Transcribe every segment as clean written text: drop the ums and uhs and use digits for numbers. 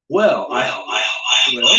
Well, well,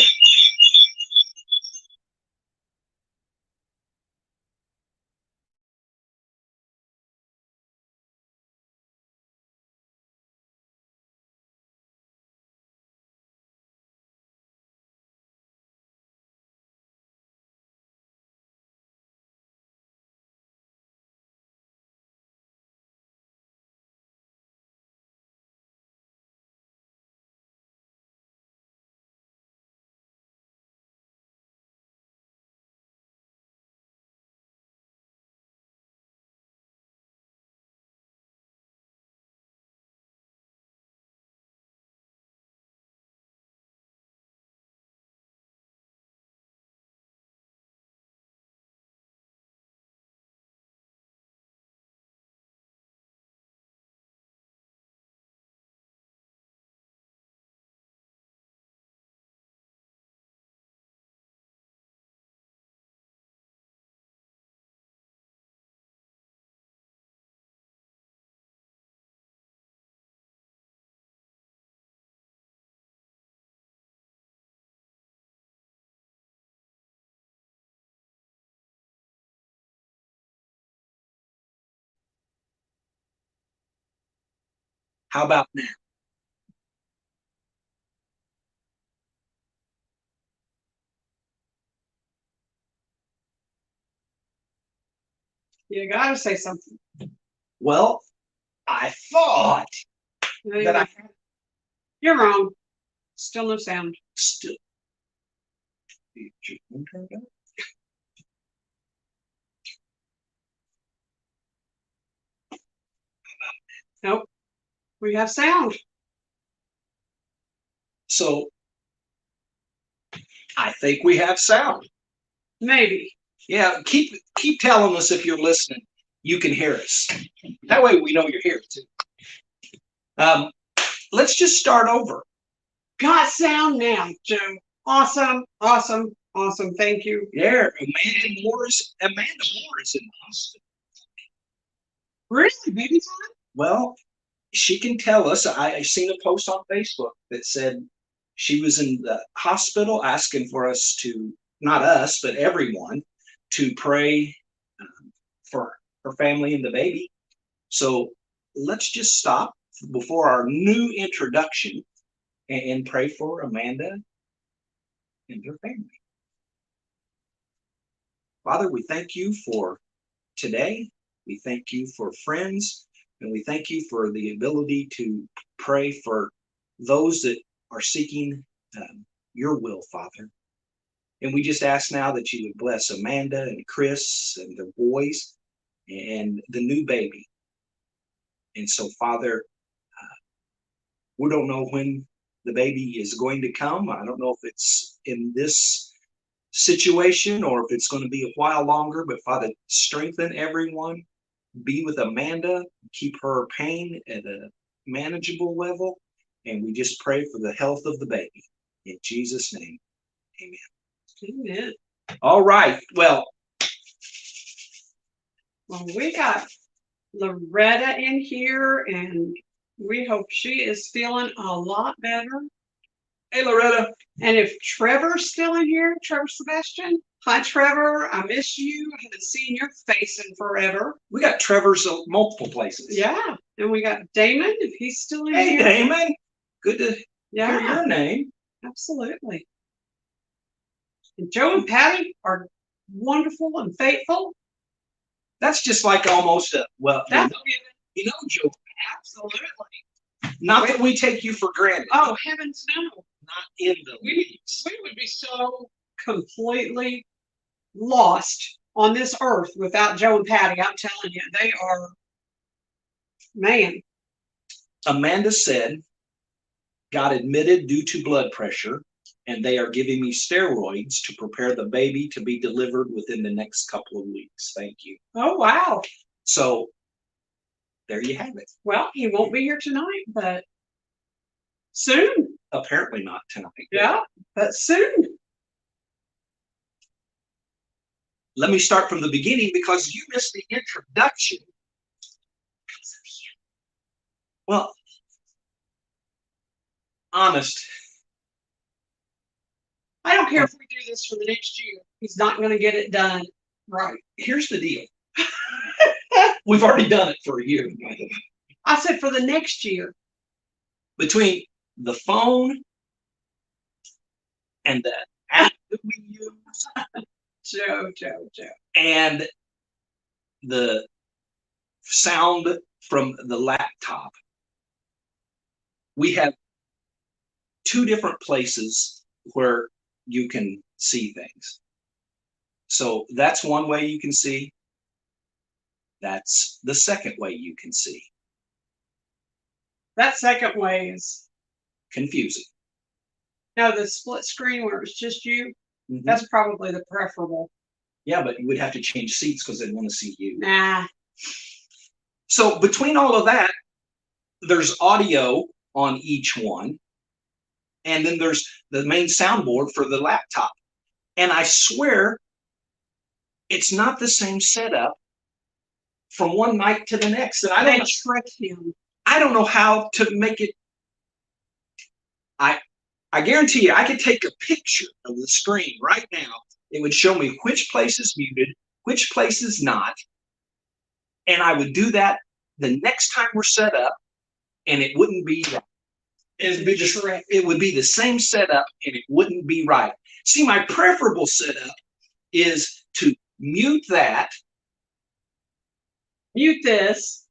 how about now? You gotta say something. Well, I thought No, that I you're wrong. Still no sound. still. Did your phone turn on? Nope. We have sound. So I think we have sound. Maybe. Yeah, keep telling us if you're listening. You can hear us. That way we know you're here too. Um, let's just start over. Got sound now, Joe. Awesome, awesome, awesome. Thank you. There, Amanda Moore is in the hospital. Really, baby time? Well, she can tell us. I seen a post on Facebook that said she was in the hospital asking for us to, not us, but everyone, to pray for her family and the baby. So let's just stop before our new introduction and pray for Amanda and her family. Father, we thank you for today. We thank you for friends, and we thank you for the ability to pray for those that are seeking your will, Father. And we just ask now that you would bless Amanda and Chris and their boys and the new baby. And so, Father, we don't know when the baby is going to come. I don't know if it's in this situation or if it's going to be a while longer, but Father, strengthen everyone. Be with Amanda, keep her pain at a manageable level, and we just pray for the health of the baby. In Jesus' name, amen. Amen. All right. Well, We got Loretta in here, and we hope she is feeling a lot better. hey, Loretta. And if Trevor's still in here, Trevor Sebastian. Hi, Trevor. I miss you. I haven't seen your face in forever. We got Trevor's multiple places. Yeah. And we got Damon, if he's still in Hey, here. Damon. Good to Yeah. hear your name. Absolutely. And Joe and Patty are wonderful and faithful. That's just like almost a, well, That's you know, Joe, absolutely. not that we take you for granted. Oh, heavens no. Not in the least. We would be so completely lost on this earth without Joe and Patty. I'm telling you, they are, man. Amanda said, got admitted due to blood pressure, and they are giving me steroids to prepare the baby to be delivered within the next couple of weeks. Thank you. Oh, wow. So there you have it. Well, he won't be here tonight, but soon. Apparently not tonight. Yeah, but soon. Let me start from the beginning because you missed the introduction. Well, honest, don't care if we do this for the next year. He's not going to get it done right. Here's the deal. We've already done it for a year. I said for the next year. Between the phone and the app that we use Joe. and the sound from the laptop, we have two different places where you can see things. So that's one way you can see. That's the second way you can see. That second way is Confusing. no, the split screen where it's just you. Mhm. That's probably the preferable. Yeah, but you would have to change seats because they'd want to see you. Nah. So between all of that, there's audio on each one. And then there's the main soundboard for the laptop. And I swear it's not the same setup from one night to the next. And They tricked him. I don't know how to make it. I guarantee you, I could take a picture of the screen right now. It would show me which place is muted, which place is not. And I would do that the next time we're set up, and it wouldn't be right. It would be the same setup, and it wouldn't be right. See, my preferable setup is to mute that. Mute this.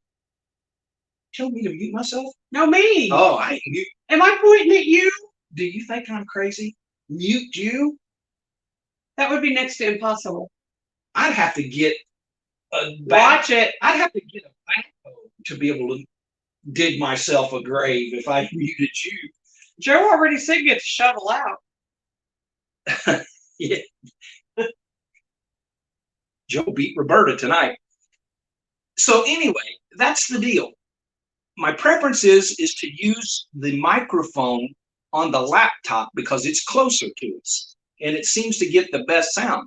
Tell me to mute myself? No, me. Oh, I mute. Am I pointing at you? Do you think I'm crazy? Mute you? That would be next to impossible. I'd have to get a Watch it. I'd have to get a backhoe to be able to dig myself a grave if I muted you. Joe already said get the shovel out. Yeah. Joe beat Roberta tonight. So anyway, that's the deal. My preference is to use the microphone on the laptop because it's closer to us and it seems to get the best sound.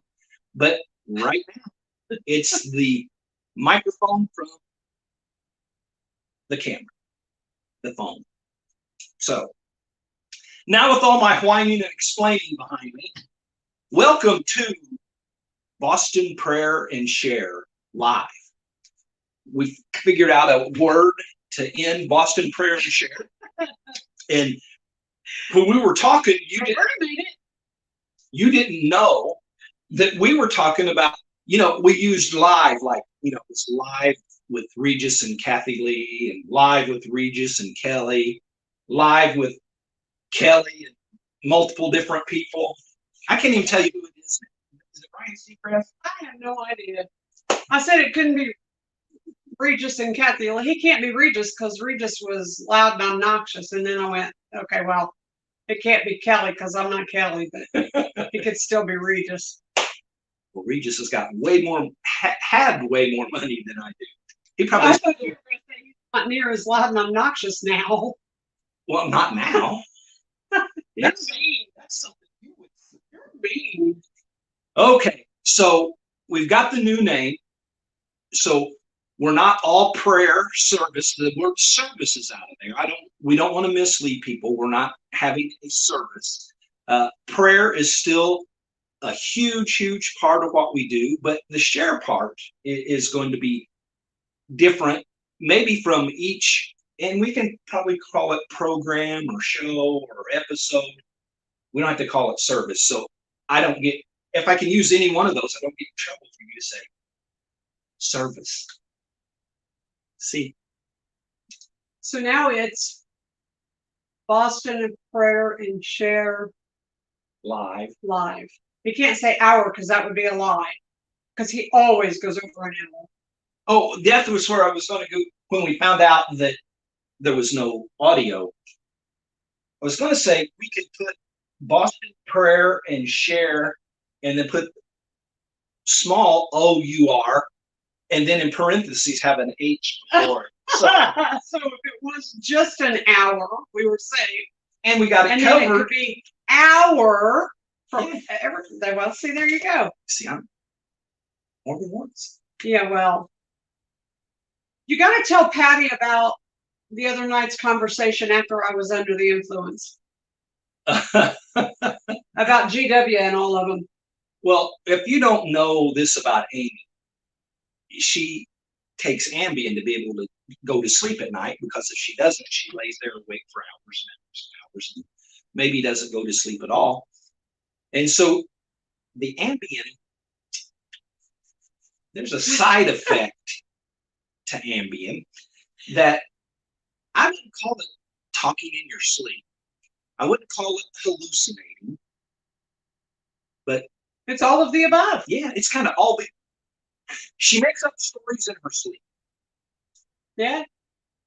But right now, it's the microphone from the camera, the phone. So now with all my whining and explaining behind me, welcome to Boston Prayer and Share Live. We've figured out a word to end Boston Prayer and Share. And when we were talking, you didn't know that we were talking about, we used live, like, it's live with Regis and Kathy Lee, and live with Regis and Kelly, live with Kelly and multiple different people. I can't even tell you who it is. Is it Ryan Seacrest? I have no idea. I said it couldn't be Regis and Kathy. Well, he can't be Regis because Regis was loud and obnoxious. And then I went, okay, well, it can't be Kelly because I'm not Kelly, but it could still be Regis. Well, Regis has got way more, had way more money than I do. He probably. I thought you were going to say he's not near as loud and obnoxious now. Well, not now. That's mean. That's something you would. You're mean. Okay, so we've got the new name. So we're not all prayer service. The word service is out of there. We don't want to mislead people. We're not having a service. Prayer is still a huge, huge part of what we do, but the share part is going to be different, maybe from each, and we can probably call it program or show or episode. We don't have to call it service. So if I can use any one of those, I don't get in trouble for you to say service. See? So now it's Boston Prayer and Share Live. He can't say hour because that would be a lie. Because he always goes over an hour. Oh, that was where I was going to go when we found out that there was no audio. I was going to say we could put Boston Prayer and Share and then put small OUR and then in parentheses have an H before it. So if it was just an hour, we were safe. And we got it and covered. Then it could be hour from everything. Well, see, there you go. See, I'm more than once. Yeah, well, you got to tell Patty about the other night's conversation after I was under the influence. about GW and all of them. Well, if you don't know this about Amy, she takes Ambien to be able to go to sleep at night, because if she doesn't, she lays there awake for hours and hours and hours and maybe doesn't go to sleep at all. And so the Ambien, there's a side effect to Ambien that I wouldn't call it talking in your sleep. I wouldn't call it hallucinating, but It's all of the above. yeah, it's kind of all the, she makes up stories in her sleep. Yeah,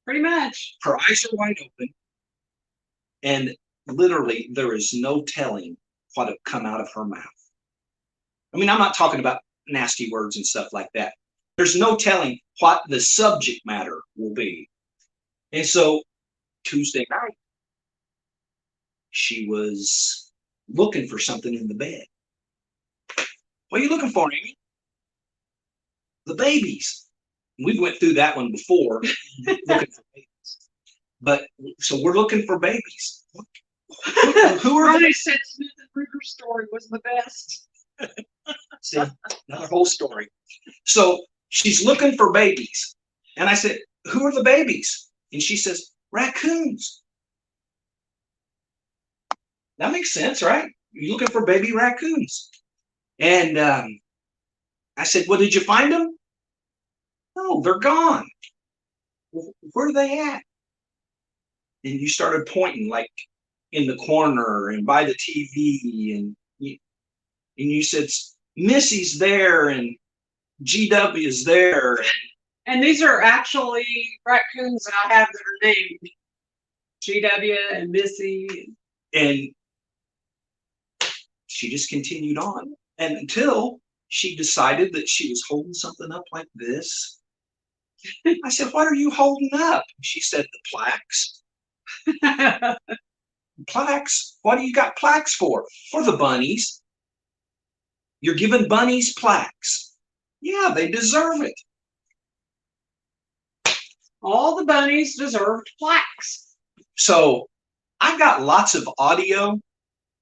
pretty much. Her eyes are wide open, and literally there is no telling what will come out of her mouth. I mean, I'm not talking about nasty words and stuff like that. There's no telling what the subject matter will be. And so Tuesday night, she was looking for something in the bed. What are you looking for, Amy? The babies. We went through that one before, looking for babies. But so we're looking for babies. Who are Ronnie they? said Smith and Ruger's story was the best. See, another whole story. So she's looking for babies. And I said, who are the babies? And she says, raccoons. That makes sense, right? You're looking for baby raccoons. And I said, well, did you find them? No, they're gone. Well, where are they at? And you started pointing, like in the corner and by the TV. And you said, Missy's there and GW is there. And these are actually raccoons that I have that are named GW and Missy. And she just continued on. And until she decided that she was holding something up like this. I said, what are you holding up? She said, the plaques. Plaques? What do you got plaques for? For the bunnies. You're giving bunnies plaques. Yeah, they deserve it. All the bunnies deserved plaques. So I've got lots of audio.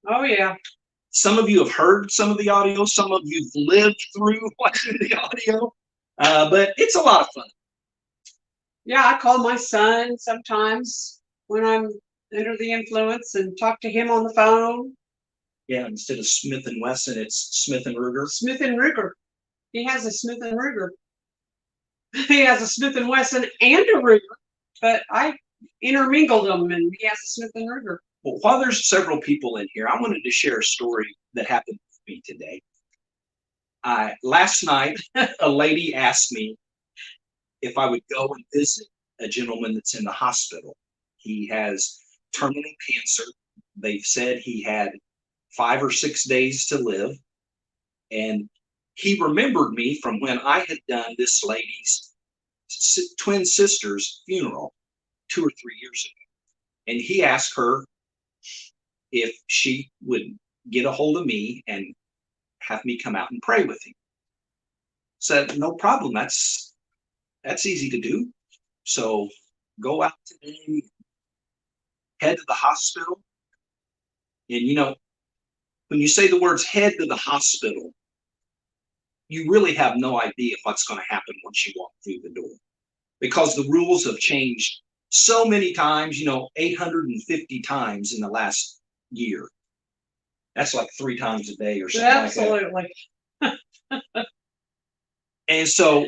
Oh, yeah. Some of you have heard some of the audio. Some of you've lived through watching the audio. But it's a lot of fun. Yeah, I call my son sometimes when I'm under the influence and talk to him on the phone. Yeah, instead of Smith and Wesson, it's Smith and Ruger. Smith and Ruger. He has a Smith and Ruger. He has a Smith and Wesson and a Ruger, but I intermingled them, and he has a Smith and Ruger. Well, while there's several people in here, I wanted to share a story that happened with me today. Last night, a lady asked me if I would go and visit a gentleman that's in the hospital. He has terminal cancer. They've said he had 5 or 6 days to live. And he remembered me from when I had done this lady's twin sister's funeral 2 or 3 years ago. And he asked her if she would get a hold of me and have me come out and pray with him. Said, no problem. That's easy to do. So go out today, head to the hospital. And you know, when you say the words head to the hospital, you really have no idea what's going to happen once you walk through the door, because the rules have changed so many times, 850 times in the last year. That's like 3 times a day or something. Absolutely. Like that. And so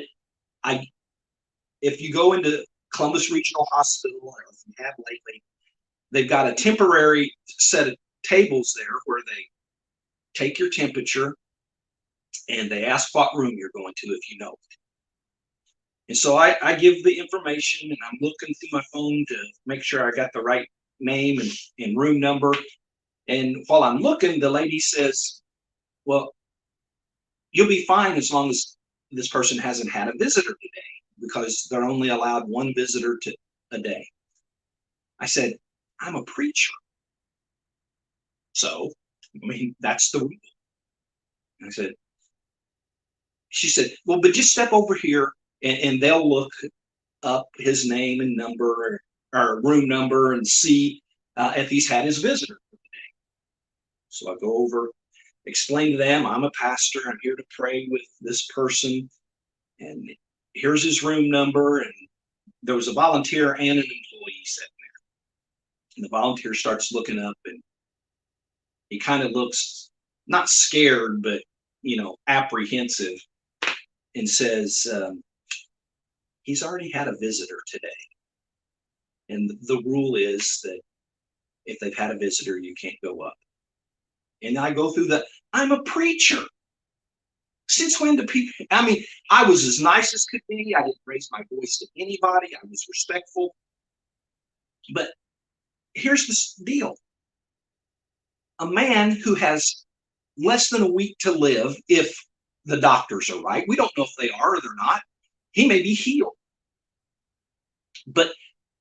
if you go into Columbus Regional Hospital, or if you have lately, they've got a temporary set of tables there where they take your temperature and they ask what room you're going to if you know it. And so I give the information, and I'm looking through my phone to make sure I got the right name and room number. And while I'm looking, the lady says, well, you'll be fine as long as this person hasn't had a visitor today, because they're only allowed 1 visitor a day. I said, I'm a preacher. So, that's the rule. I said, she said, well, but just step over here and they'll look up his name and number or room number and see if he's had his visitor for the day. So I go over, explain to them, I'm a pastor. I'm here to pray with this person. And here's his room number. And there was a volunteer and an employee sitting there. And the volunteer starts looking up, and he kind of looks not scared, but, apprehensive, and says, he's already had a visitor today. And the rule is that if they've had a visitor, you can't go up. And I go through I'm a preacher. Since when do people, I was as nice as could be. I didn't raise my voice to anybody. I was respectful. But here's the deal. A man who has less than a week to live, if the doctors are right, we don't know if they are or they're not, he may be healed. But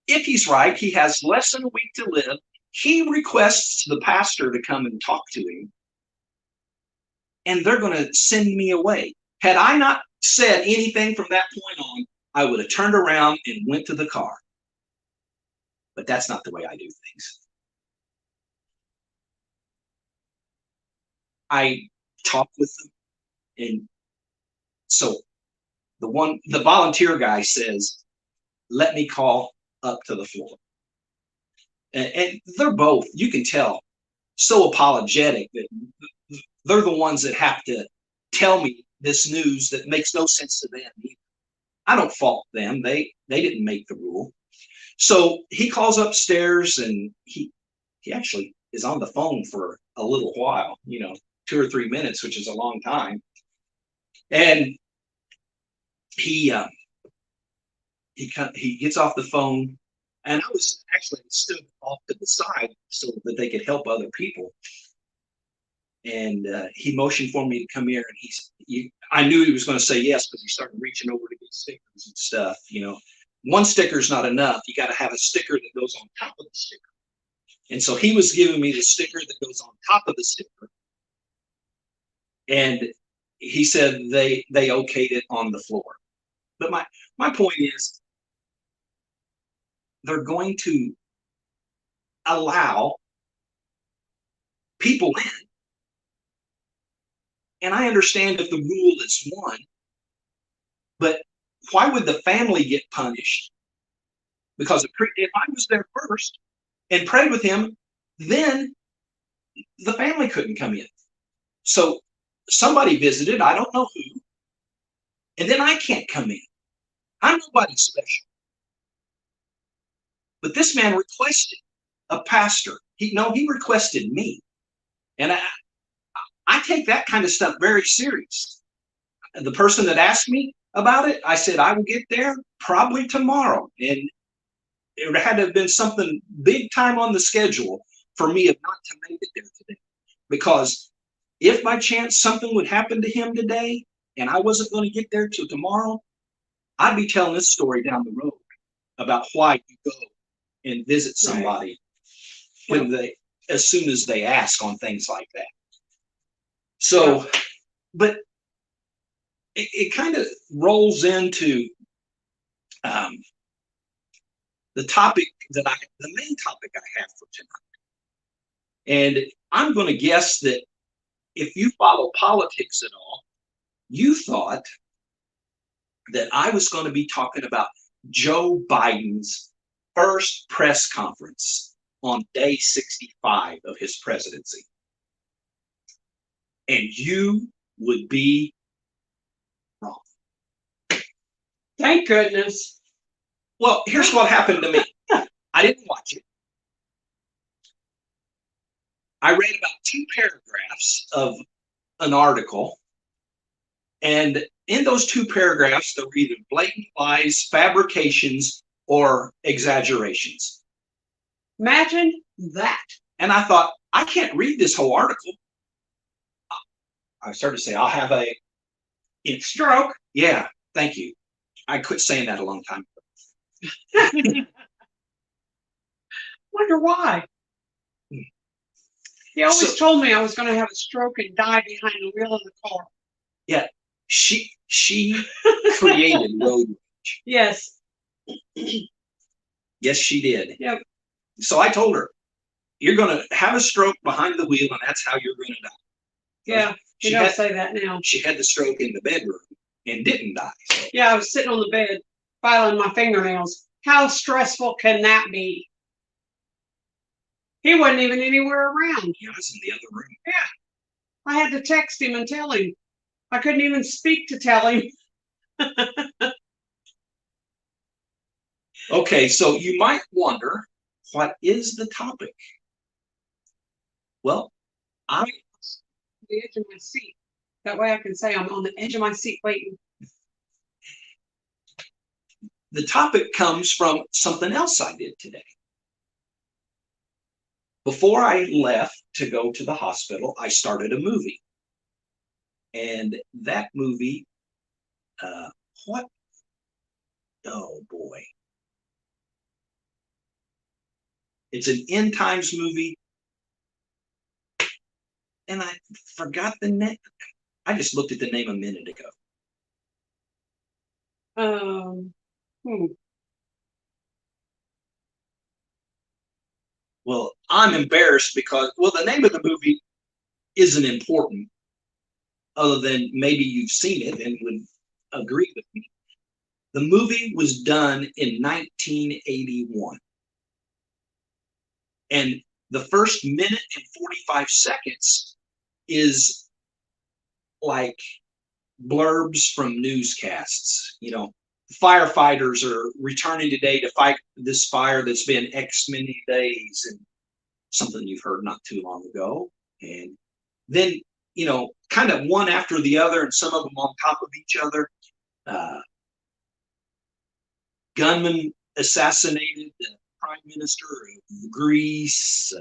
if he's right, he has less than a week to live. He requests the pastor to come and talk to him, and they're going to send me away. Had I not said anything from that point on, I would have turned around and went to the car. But that's not the way I do things. I talk with them, and so the volunteer guy says, let me call up to the floor. And they're both, you can tell, so apologetic that they're the ones that have to tell me this news that makes no sense to them either. I don't fault them. They didn't make the rule. So he calls upstairs, and he actually is on the phone for a little while, 2 or 3 minutes, which is a long time. And he gets off the phone, and I was actually stood off to the side so that they could help other people. And he motioned for me to come here, and I knew he was going to say yes, because he started reaching over to get stickers and stuff. One sticker is not enough. You got to have a sticker that goes on top of the sticker. And so he was giving me the sticker that goes on top of the sticker. And he said they okayed it on the floor. But my point is, they're going to allow people in. And I understand if the rule is one, but why would the family get punished? Because if I was there first and prayed with him, then the family couldn't come in. So somebody visited, I don't know who, and then I can't come in. I'm nobody special. But this man requested a pastor. He requested me. And I take that kind of stuff very serious. The person that asked me about it, I said, I will get there probably tomorrow. And it had to have been something big time on the schedule for me not to make it there today. Because if by chance something would happen to him today and I wasn't going to get there till tomorrow, I'd be telling this story down the road about why you go and visit somebody as soon as they ask on things like that. So, but it kind of rolls into the main topic I have for tonight. And I'm going to guess that if you follow politics at all, you thought that I was going to be talking about Joe Biden's first press conference on day 65 of his presidency. And you would be wrong. Thank goodness. Well, here's what happened to me. I didn't watch it. I read about 2 paragraphs of an article, and in those 2 paragraphs, there were either blatant lies, fabrications, or exaggerations. Imagine that. And I thought, I can't read this whole article. I started to say, I'll have a Stroke. Yeah, thank you. I quit saying that a long time ago. Wonder why. He always told me I was going to have a stroke and die behind the wheel of the car. Yeah, she created road rage. Yes. Yes, she did. Yep. So I told her, you're going to have a stroke behind the wheel, and that's how you're going to die. Yeah, She you don't had, say that now. she had the stroke in the bedroom and didn't die. So. Yeah, I was sitting on the bed filing my fingernails. How stressful can that be? He wasn't even anywhere around. He was in the other room. Yeah. I had to text him and tell him. I couldn't even speak to tell him. Okay, so you might wonder, what is the topic? Well, I'm the edge of my seat. That way I can say I'm on the edge of my seat waiting. The topic comes from something else I did today. Before I left to go to the hospital, I started a movie. And that movie, what? Oh boy. It's an end times movie. And I forgot the name. I just looked at the name a minute ago. Well, I'm embarrassed because, well, the name of the movie isn't important, other than maybe you've seen it and would agree with me. The movie was done in 1981. And the first minute and 45 seconds is like blurbs from newscasts. You know, firefighters are returning today to fight this fire that's been X many days, and something you've heard not too long ago. And then, you know, kind of one after the other, and some of them on top of each other. Gunman assassinated the prime minister of Greece.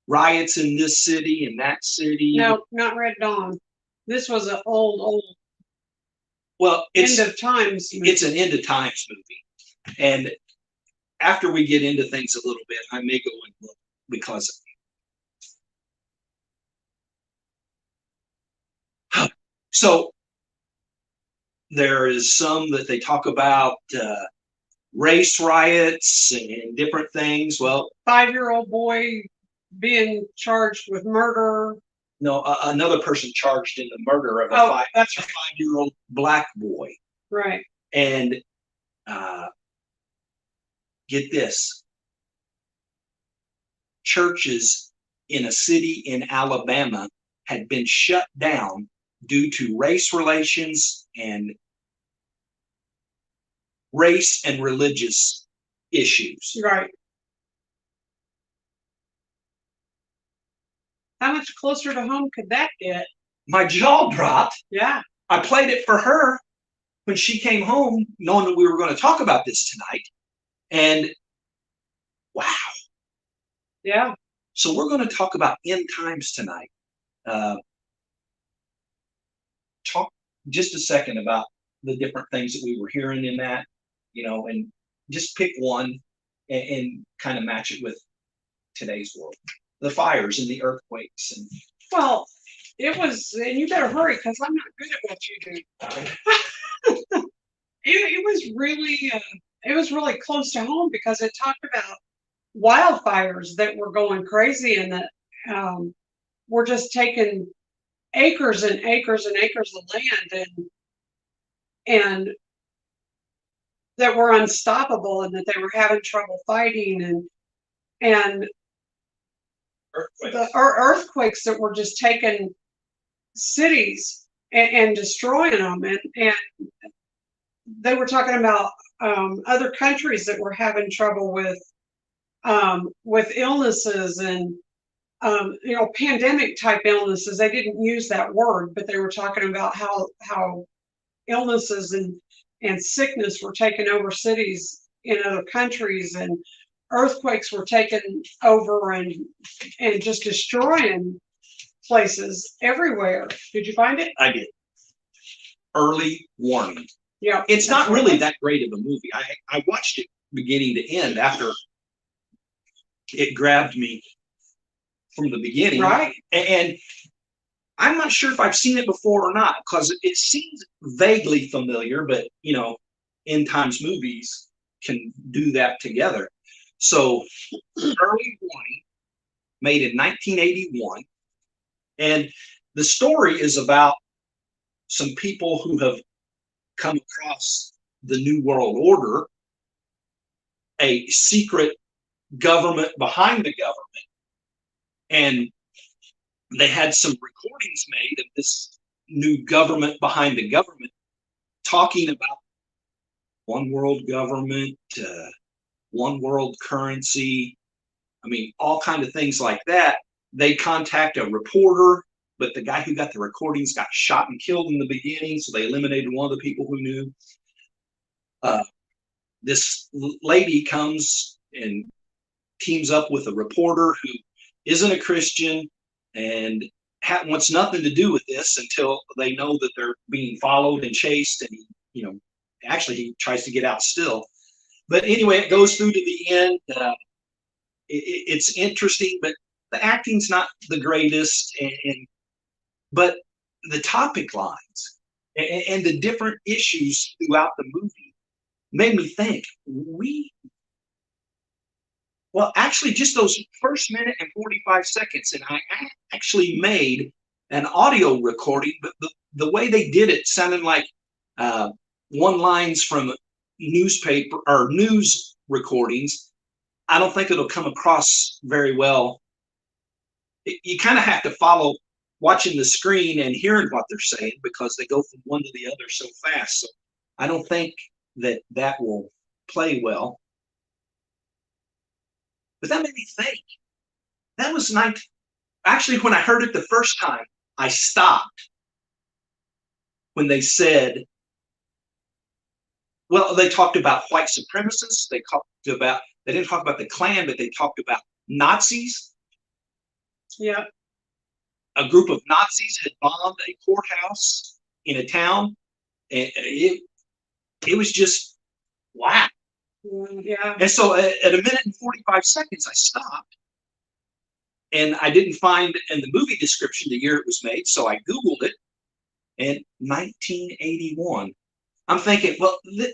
Riots in this city and that city. No, not Red Dawn. This was an old. Well, it's end of times movie. It's an end of times movie, and after we get into things a little bit, I may go and look because. So there is some that they talk about race riots and different things. Well, 5-year-old boy being charged with murder. No, another person charged in the murder of a 5-year-old black boy. Right. And get this, churches in a city in Alabama had been shut down due to race relations and race and religious issues. Right. How much closer to home could that get? My jaw dropped. Yeah. I played it for her when she came home, knowing that we were going to talk about this tonight. And wow. Yeah. So we're going to talk about end times tonight. Talk just a second about the different things that we were hearing in that, you know, and just pick one and kind of match it with today's world. The fires and the earthquakes. And well, it was, and you better hurry because I'm not good at what you do. It was really close to home because it talked about wildfires that were going crazy and that were just taking acres and acres and acres of land and that were unstoppable and that they were having trouble fighting and the earthquakes that were just taking cities and destroying them and they were talking about other countries that were having trouble with illnesses and you know, pandemic type illnesses. They didn't use that word, but they were talking about how illnesses and sickness were taking over cities in other countries and earthquakes were taking over and just destroying places everywhere. Did you find it? I did. Early warning. Yeah. It's not really that great of a movie. I watched it beginning to end after it grabbed me from the beginning. Right. And I'm not sure if I've seen it before or not because it seems vaguely familiar, but you know, end times movies can do that together. So early warning, made in 1981. And the story is about some people who have come across the New World Order, a secret government behind the government. And they had some recordings made of this new government behind the government talking about one world government, one world currency. I mean, all kind of things like that. They contact a reporter, but the guy who got the recordings got shot and killed in the beginning, so they eliminated one of the people who knew. This lady comes and teams up with a reporter who isn't a Christian and wants nothing to do with this until they know that they're being followed and chased. And actually he tries to get out still. But anyway, it goes through to the end. It's interesting, but the acting's not the greatest. But the topic lines and the different issues throughout the movie made me think, well, actually, just those first minute and 45 seconds, and I actually made an audio recording, but the way they did it sounded like one-liners from newspaper or news recordings. I don't think it'll come across very well. You kind of have to follow watching the screen and hearing what they're saying because they go from one to the other so fast. So I don't think that will play well. But that made me think. That was actually, when I heard it the first time, I stopped when they said, well, they talked about white supremacists. They didn't talk about the Klan, but they talked about Nazis. Yeah. A group of Nazis had bombed a courthouse in a town. And it was just, wow. Yeah. And so at a minute and 45 seconds, I stopped. And I didn't find in the movie description the year it was made, so I Googled it. And 1981. I'm thinking, well, this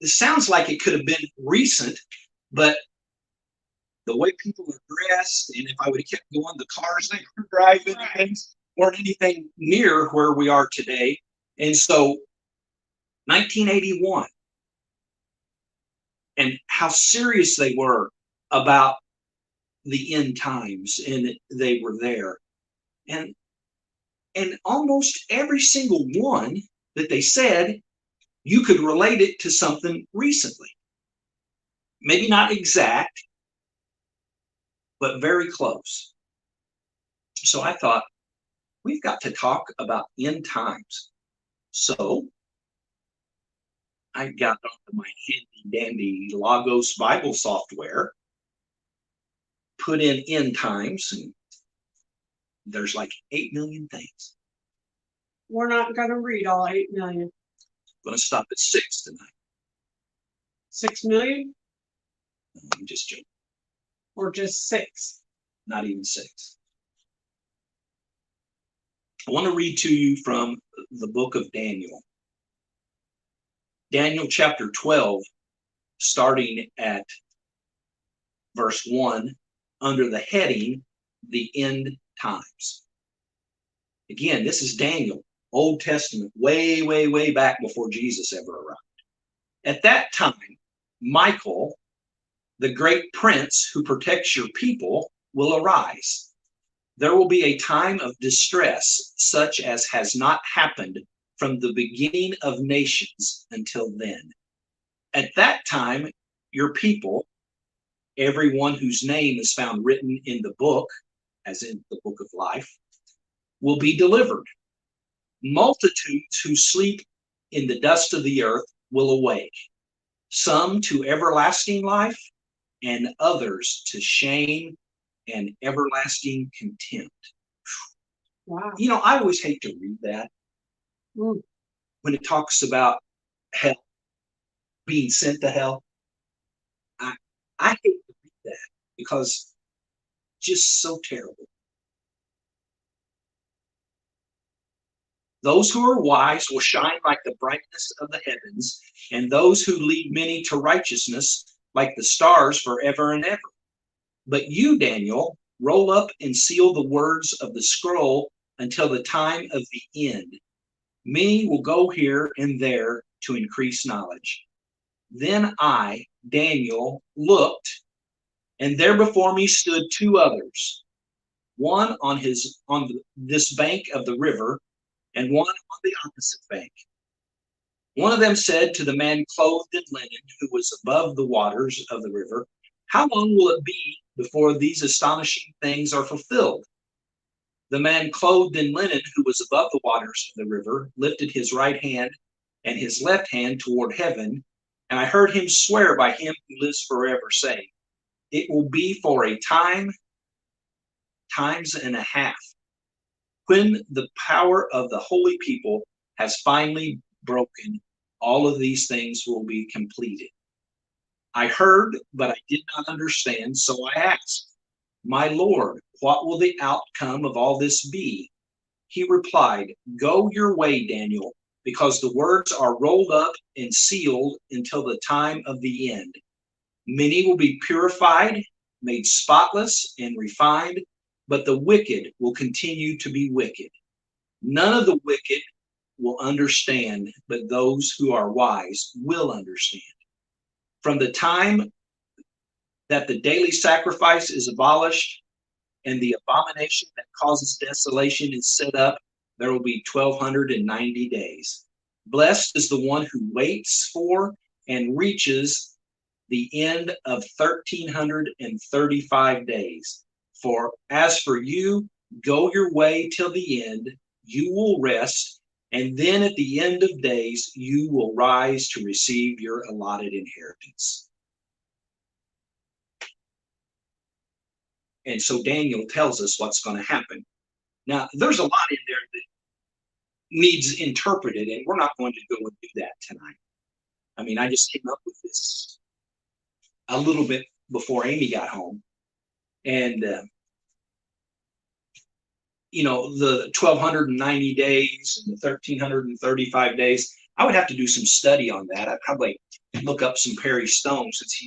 sounds like it could have been recent, but the way people are dressed, and if I would have kept going, the cars they were driving and things weren't anything near where we are today. And so 1981, and how serious they were about the end times, and they were there. And almost every single one that they said, you could relate it to something recently. Maybe not exact, but very close. So I thought, we've got to talk about end times. So I got onto my handy dandy Logos Bible software, put in end times, and there's like 8 million things. We're not going to read all 8 million. I'm going to stop at 6 tonight. 6 million? I'm just joking. Or just 6? Not even 6. I want to read to you from the book of Daniel. Daniel chapter 12, starting at verse 1, under the heading, the end times. Again, this is Daniel, Old Testament, way, way, way back before Jesus ever arrived. At that time, Michael, the great prince who protects your people, will arise. There will be a time of distress such as has not happened from the beginning of nations until then. At that time, your people, everyone whose name is found written in the book, as in the book of life, will be delivered. Multitudes who sleep in the dust of the earth will awake, some to everlasting life, and others to shame and everlasting contempt. Wow. You know, I always hate to read that. When it talks about hell, being sent to hell. I hate to read that because just so terrible. Those who are wise will shine like the brightness of the heavens, and those who lead many to righteousness like the stars forever and ever. But you, Daniel, roll up and seal the words of the scroll until the time of the end. Many will go here and there to increase knowledge. Then I, Daniel, looked, and there before me stood two others, one on this bank of the river, and one on the opposite bank. One of them said to the man clothed in linen, who was above the waters of the river, "How long will it be before these astonishing things are fulfilled?" The man clothed in linen, who was above the waters of the river, lifted his right hand and his left hand toward heaven, and I heard him swear by him who lives forever, saying, "It will be for a time, times and a half, when the power of the holy people has finally broken. All of these things will be completed." I heard, but I did not understand, so I asked, "My Lord, what will the outcome of all this be?" He replied, "Go your way, Daniel, because the words are rolled up and sealed until the time of the end. Many will be purified, made spotless, and refined, but the wicked will continue to be wicked. None of the wicked will understand, but those who are wise will understand. From the time that the daily sacrifice is abolished and the abomination that causes desolation is set up, there will be 1,290 days. Blessed is the one who waits for and reaches the end of 1,335 days. For as for you, go your way till the end, you will rest, and then at the end of days, you will rise to receive your allotted inheritance. And so Daniel tells us what's going to happen. Now, there's a lot in there that needs interpreted, and we're not going to go and do that tonight. I mean, I just came up with this a little bit before Amy got home. And, the 1,290 days and the 1,335 days, I would have to do some study on that. I'd probably look up some Perry Stone, since he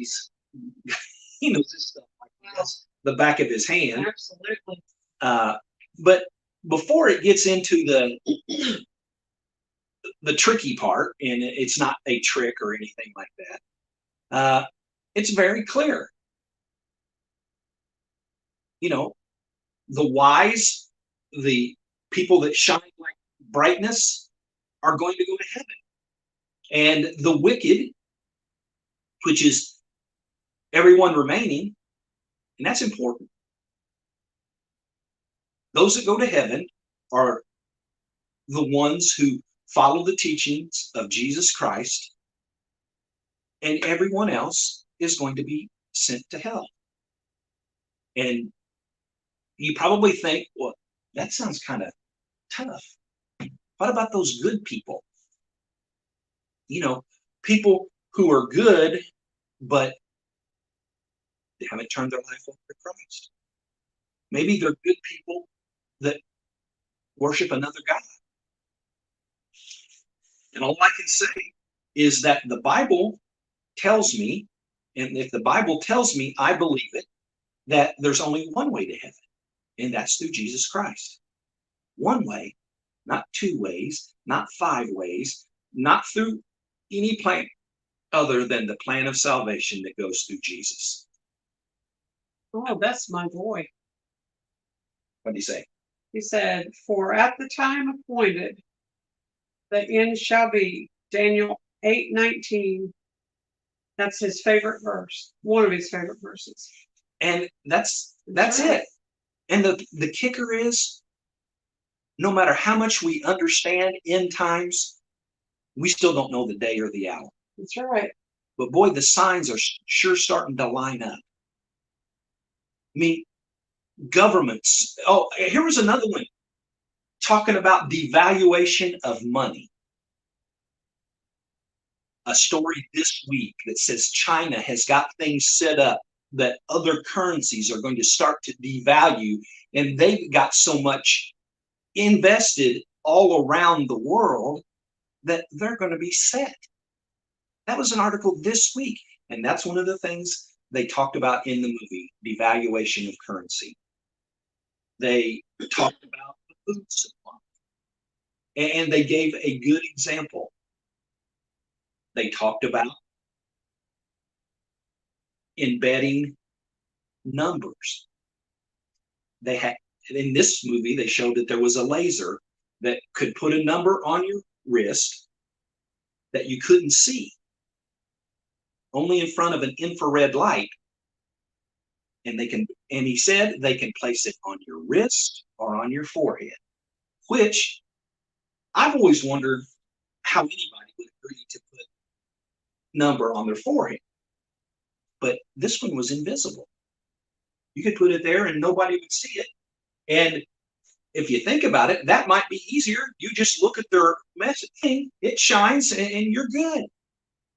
knows this stuff like this, the back of his hand. Absolutely. But before it gets into the tricky part, and it's not a trick or anything like that, it's very clear. The wise, the people that shine like brightness, are going to go to heaven. And the wicked, which is everyone remaining, and that's important. Those that go to heaven are the ones who follow the teachings of Jesus Christ, and everyone else is going to be sent to hell. And you probably think, well, that sounds kind of tough. What about those good people? People who are good, but they haven't turned their life over to Christ. Maybe they're good people that worship another God. And all I can say is that the Bible tells me, and if the Bible tells me, I believe it, that there's only one way to heaven, and that's through Jesus Christ. One way, not two ways, not 5 ways, not through any plan other than the plan of salvation that goes through Jesus. Oh, that's my boy. What did he say? He said, "For at the time appointed, the end shall be." Daniel 8:19. That's his favorite verse. One of his favorite verses. And that's right. It. And the kicker is, no matter how much we understand end times, we still don't know the day or the hour. That's right. But boy, the signs are sure starting to line up. I mean, governments. Oh, here was another one talking about devaluation of money. A story this week that says China has got things set up that other currencies are going to start to devalue, and they've got so much invested all around the world that they're going to be set. That was an article this week. And that's one of the things they talked about in the movie, devaluation of currency. They talked about the food supply, and they gave a good example. They talked about embedding numbers. They had, in this movie, they showed that there was a laser that could put a number on your wrist that you couldn't see, only in front of an infrared light. And he said they can place it on your wrist or on your forehead, which I've always wondered how anybody would agree to put number on their forehead. But this one was invisible. You could put it there and nobody would see it. And if you think about it, that might be easier. You just look at their messaging, it shines, and you're good.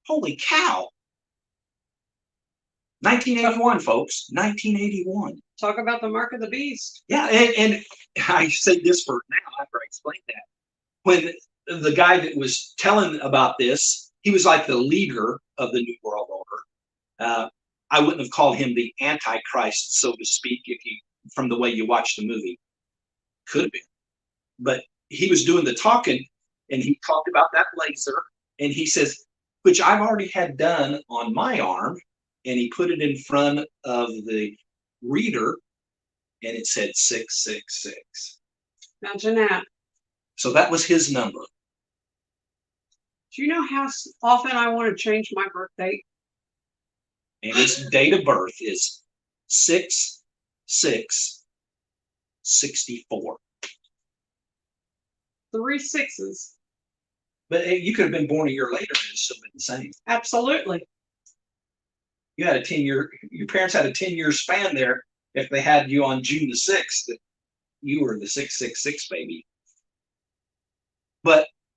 Holy cow. 1981, folks. 1981. Talk about the mark of the beast. Yeah, and I say this for now after I explained that. When the guy that was telling about this, he was like the leader of the New World Order. I wouldn't have called him the Antichrist, so to speak, from the way you watch the movie. Could have been. But he was doing the talking, and he talked about that laser, and he says, which I've already had done on my arm, and he put it in front of the reader, and it said 666. Imagine that. So that was his number. Do you know how often I want to change my birth date? And his date of birth is 6/6/64. 3 6s. But you could have been born a year later and it's still been the same. Absolutely. You had a 10-year, your parents had a 10-year span there if they had you on June the 6th, that you were the 666 baby.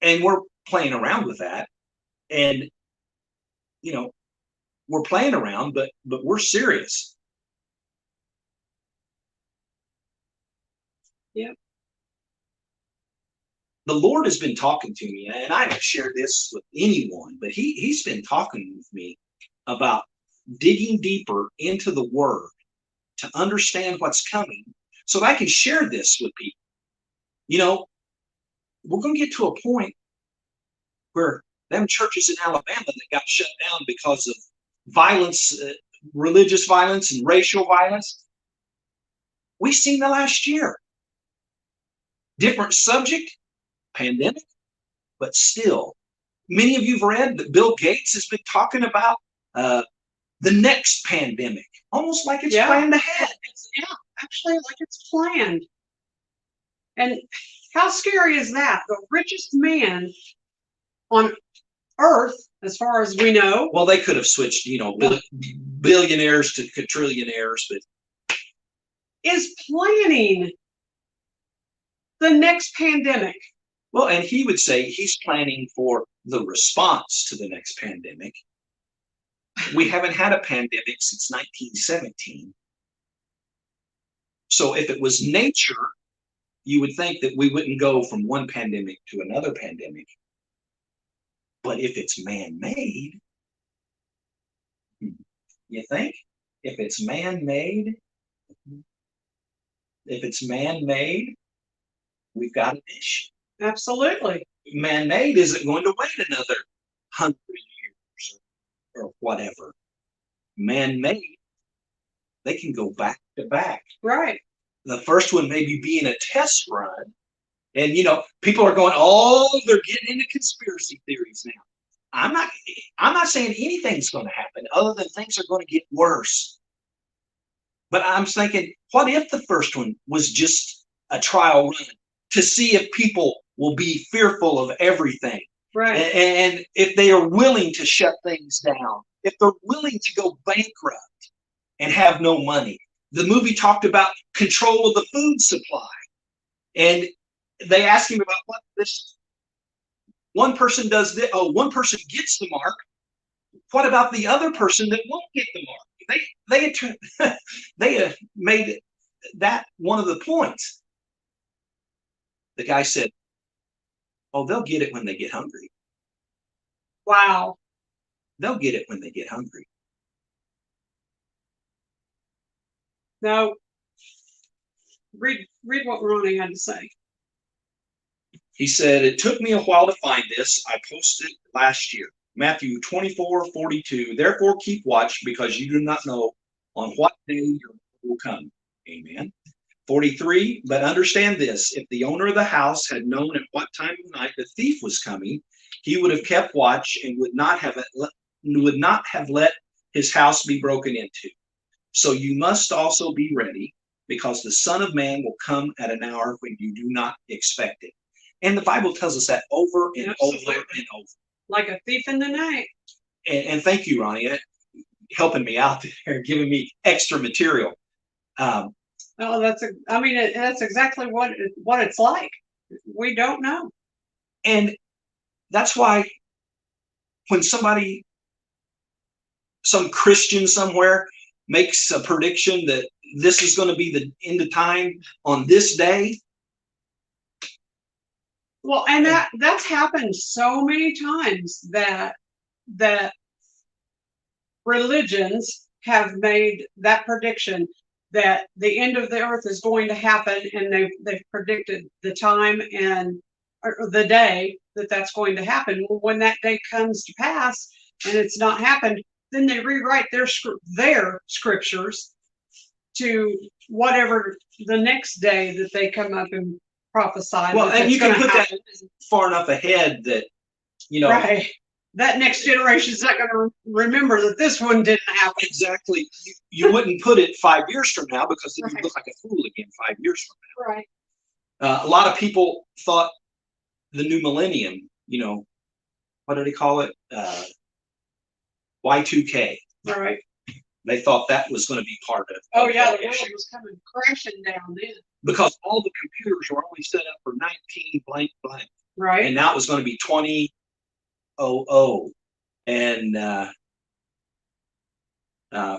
And we're playing around with that. And, we're playing around, but we're serious. Yeah. The Lord has been talking to me, and I haven't shared this with anyone, but he's been talking with me about digging deeper into the Word to understand what's coming so that I can share this with people. We're going to get to a point where them churches in Alabama that got shut down because of violence, religious violence and racial violence, we've seen the last year. Different subject, pandemic, but still, many of you have read that Bill Gates has been talking about the next pandemic, almost like it's planned ahead. Actually, like it's planned. And how scary is that? The richest man on earth, as far as we know. Well, they could have switched, billionaires to quadrillionaires, but is planning the next pandemic. Well, and he would say he's planning for the response to the next pandemic. We haven't had a pandemic since 1917. So if it was nature, you would think that we wouldn't go from one pandemic to another pandemic. But if it's man-made, you think? If it's man-made, we've got an issue. Absolutely. Man-made isn't going to wait another 100 years or whatever. Man-made, they can go back to back. Right. The first one maybe being a test run. And, people are going, oh, they're getting into conspiracy theories now. I'm not saying anything's going to happen other than things are going to get worse. But I'm thinking, what if the first one was just a trial run to see if people will be fearful of everything? Right. And if they are willing to shut things down, if they're willing to go bankrupt and have no money. The movie talked about control of the food supply. And they asked him about what this one person does. One person gets the mark. What about the other person that won't get the mark? They made that one of the points. The guy said, "Oh, they'll get it when they get hungry." Wow. They'll get it when they get hungry. No. Read what Ronnie had to say. He said, it took me a while to find this. I posted it last year. Matthew 24:42. Therefore keep watch, because you do not know on what day your Lord will come. Amen. 43. But understand this, if the owner of the house had known at what time of night the thief was coming, he would have kept watch and would not have let his house be broken into. So you must also be ready, because the Son of Man will come at an hour when you do not expect it. And the Bible tells us that over and Absolutely. over and over. Like a thief in the night. And thank you, Ronnie, helping me out there, giving me extra material. Oh, that's exactly what it's like. We don't know. And that's why when some Christian somewhere makes a prediction that this is going to be the end of time on this day. Well, and that's happened so many times that religions have made that prediction that the end of the earth is going to happen, and they've predicted the time and or the day that's going to happen. Well, when that day comes to pass and it's not happened, then they rewrite their scriptures to whatever the next day that they come up and prophesy. Well, and you can put that far enough ahead that, right, that next generation is not going to remember that this one didn't happen. Exactly. You wouldn't put it 5 years from now, because then you look like a fool again 5 years from now. Right. A lot of people thought the new millennium, what do they call it? Y2K. Right. They thought that was going to be part of it. Oh, yeah, the world was coming crashing down then. Because all the computers were only set up for 19 blank blank. Right. And now it was going to be 2000. And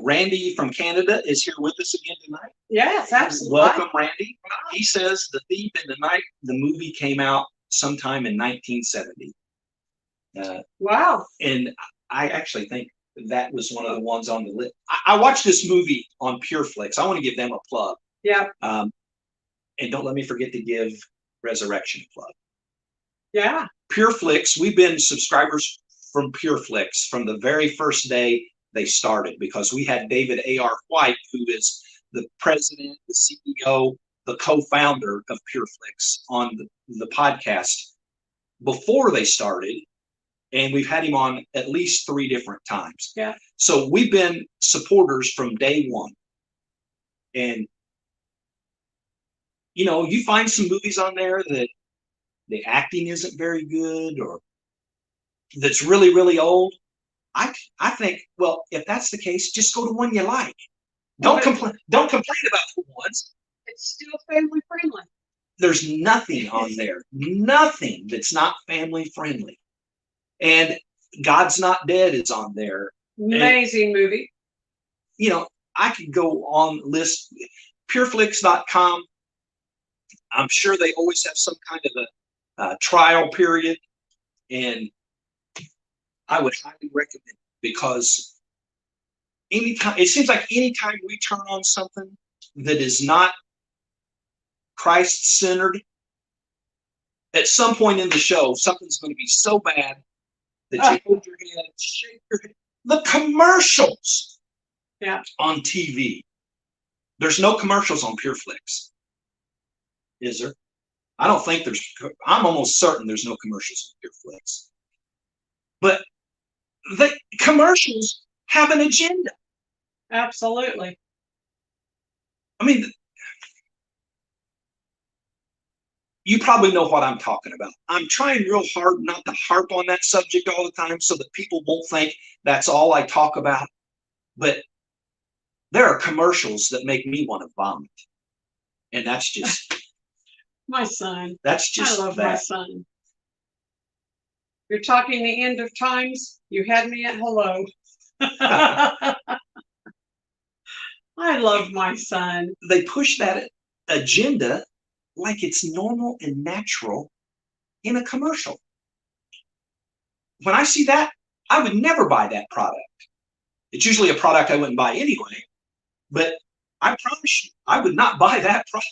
Randy from Canada is here with us again tonight. Yes, absolutely. Welcome, Randy. He says The Thief in the Night, the movie, came out sometime in 1970. Wow. And I actually think that was one of the ones on the list. I watched this movie on PureFlix. I want to give them a plug. Yeah. And don't let me forget to give Resurrection a plug. Yeah. PureFlix, we've been subscribers from PureFlix from the very first day they started, because we had David A.R. White, who is the president, the CEO, the co-founder of PureFlix, on the podcast before they started. And we've had him on at least 3 different times. Yeah. So we've been supporters from day one. And, you find some movies on there that the acting isn't very good, or that's really, really old. I think, well, if that's the case, just go to one you like. Don't complain about the ones. It's still family friendly. There's nothing on there, nothing that's not family friendly. And God's Not Dead is on there. Amazing movie. I could go on list. Pureflix.com. I'm sure they always have some kind of a trial period, and I would highly recommend it, because it seems like anytime we turn on something that is not Christ-centered, at some point in the show, something's going to be so bad that you hold your head, shake your head. The commercials on TV. There's no commercials on PureFlix. Is there? I don't think there's. I'm almost certain there's no commercials on PureFlix. But the commercials have an agenda. Absolutely. I mean, you probably know what I'm talking about. I'm trying real hard not to harp on that subject all the time, so that people won't think that's all I talk about. But there are commercials that make me want to vomit. And that's just my son. That's just I love my son. You're talking the end of times. You had me at hello. I love my son. They push that agenda like it's normal and natural in a commercial. When I see that, I would never buy that product. It's usually a product I wouldn't buy anyway. But I promise you, I would not buy that product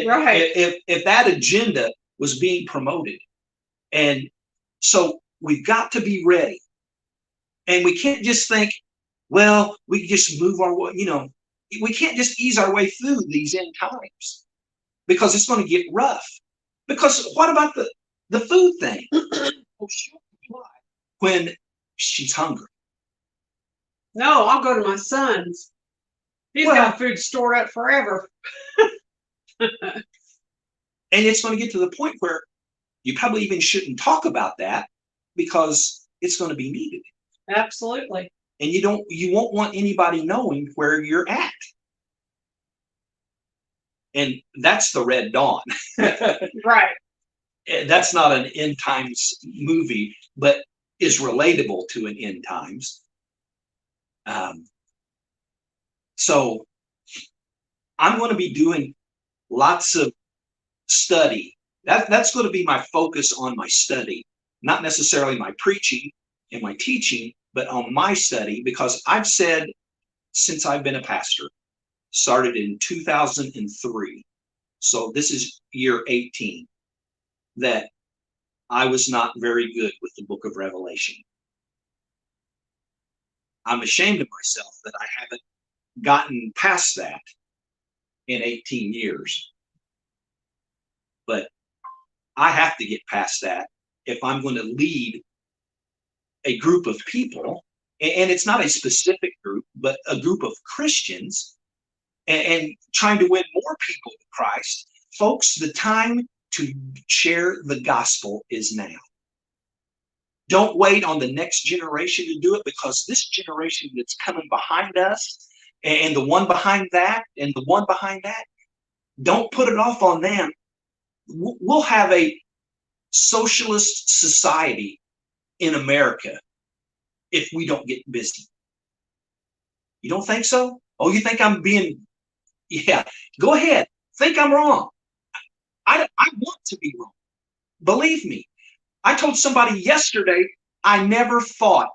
Right. if that agenda was being promoted. And so we've got to be ready. And we can't just think, well, we can just move our way, we can't just ease our way through these end times because it's going to get rough. Because what about the food thing? Oh, sure. Why? When she's hungry. No, I'll go to my son's. He's Well, got food stored up forever. and it's going to get to the point where you probably even shouldn't talk about that because it's going to be needed. Absolutely. And you won't want anybody knowing where you're at. And that's the Red Dawn. Right. That's not an end times movie, but is relatable to an end times. So I'm going to be doing lots of study. That's going to be my focus on my study, not necessarily my preaching and my teaching, but on my study, because I've said since I've been a pastor, started in 2003. So this is year 18, that I was not very good with the book of Revelation. I'm ashamed of myself that I haven't gotten past that in 18 years. But I have to get past that if I'm going to lead a group of people, and it's not a specific group, but a group of Christians, and trying to win more people to Christ. Folks, the time to share the gospel is now. Don't wait on the next generation to do it, because this generation that's coming behind us, and the one behind that, and the one behind that, don't put it off on them. We'll have a socialist society in America if we don't get busy. You don't think so? Oh, you think I'm being, yeah, go ahead. Think I'm wrong. I want to be wrong. Believe me. I told somebody yesterday, I never thought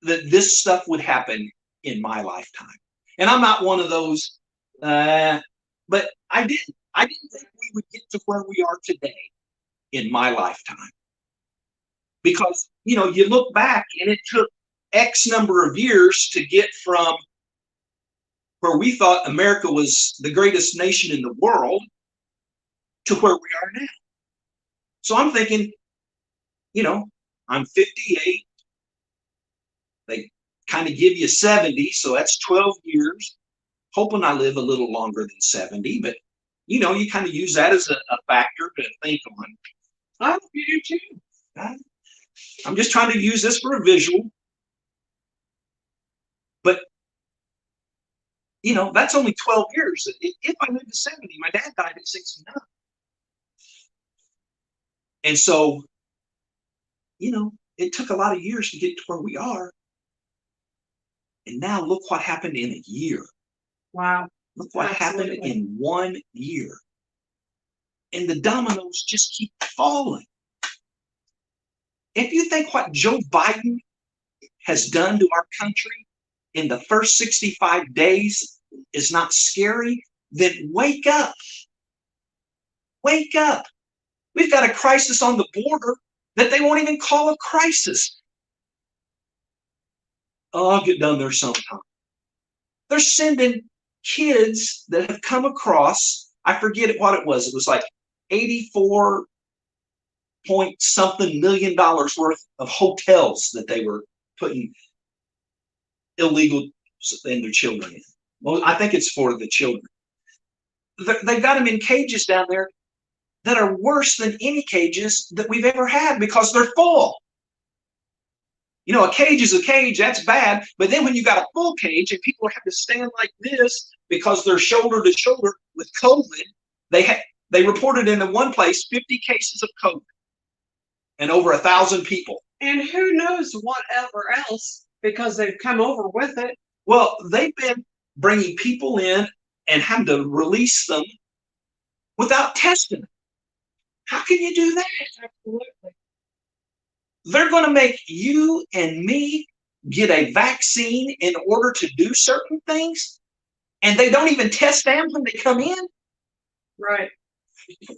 that this stuff would happen in my lifetime. And I'm not one of those, but I didn't. I didn't think we would get to where we are today in my lifetime. Because, you look back and it took X number of years to get from where we thought America was the greatest nation in the world to where we are now. So I'm thinking, I'm 58. They kind of give you 70, so that's 12 years. Hoping I live a little longer than 70, but you kind of use that as a factor to think on. I hope you do too. I'm just trying to use this for a visual. But, that's only 12 years. If I live to 70, my dad died at 69. And so, it took a lot of years to get to where we are. And now look what happened in a year. Wow. Look what happened in 1 year. And the dominoes just keep falling. If you think what Joe Biden has done to our country in the first 65 days is not scary, then wake up. Wake up. We've got a crisis on the border that they won't even call a crisis. Oh, I'll get down there sometime. They're sending kids that have come across, I forget what it was like 84 point something million dollars worth of hotels that they were putting illegal and their children in. Well, I think it's for the children. They've got them in cages down there that are worse than any cages that we've ever had because they're full. A cage is a cage, that's bad. But then when you got a full cage and people have to stand like this because they're shoulder to shoulder with COVID, they reported in one place 50 cases of COVID and over 1,000 people. And who knows whatever else, because they've come over with it. Well, they've been bringing people in and having to release them without testing them. How can you do that? Absolutely. They're going to make you and me get a vaccine in order to do certain things? And they don't even test them when they come in. Right.